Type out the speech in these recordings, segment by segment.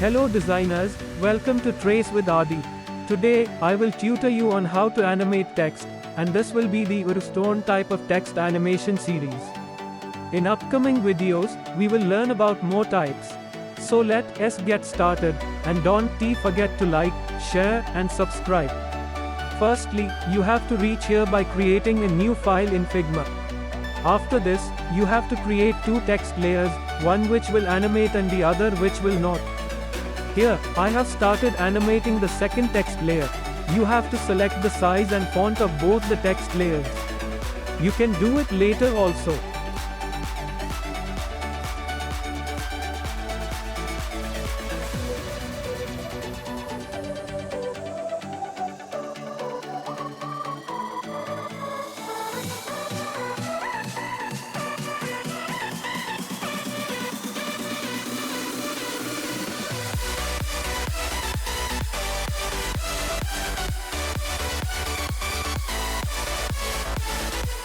Hello designers, welcome to Trace with Adi. Today, I will tutor you on how to animate text, and this will be the Urstone type of text animation series. In upcoming videos, we will learn about more types. So let us get started, and don't forget to like, share and subscribe. Firstly, you have to reach here by creating a new file in Figma. After this, you have to create two text layers, one which will animate and the other which will not. Here, I have started animating the second text layer. You have to select the size and font of both the text layers. You can do it later also.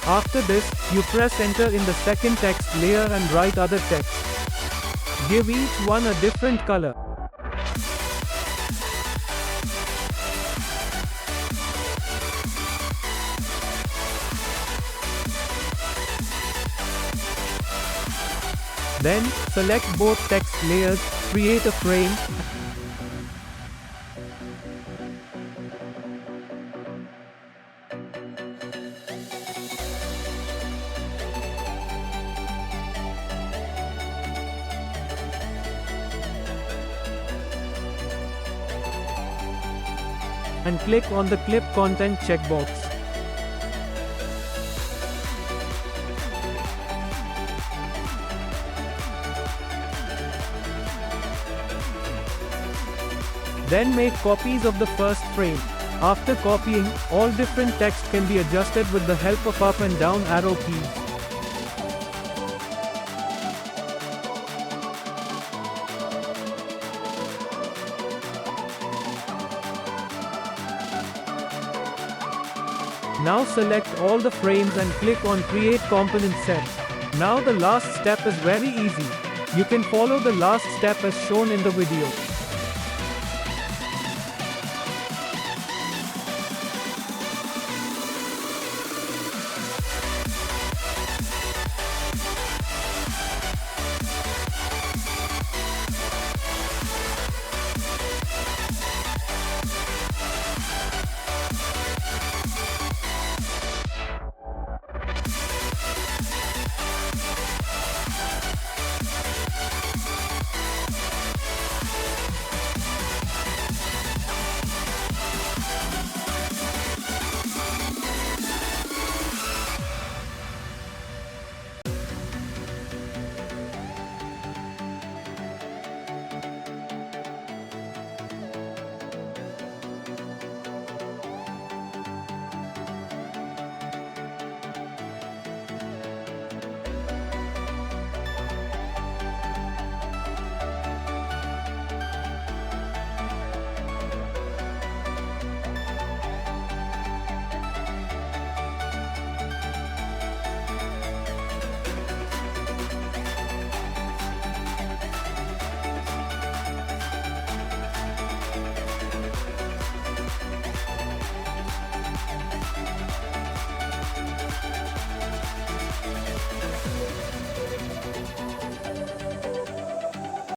After this, you press enter in the second text layer and write other text. Give each one a different color. Then, select both text layers, create a frame, and click on the Clip Content checkbox. Then make copies of the first frame. After copying, all different text can be adjusted with the help of up and down arrow keys. Now select all the frames and click on Create Component Set. Now the last step is very easy. You can follow the last step as shown in the video.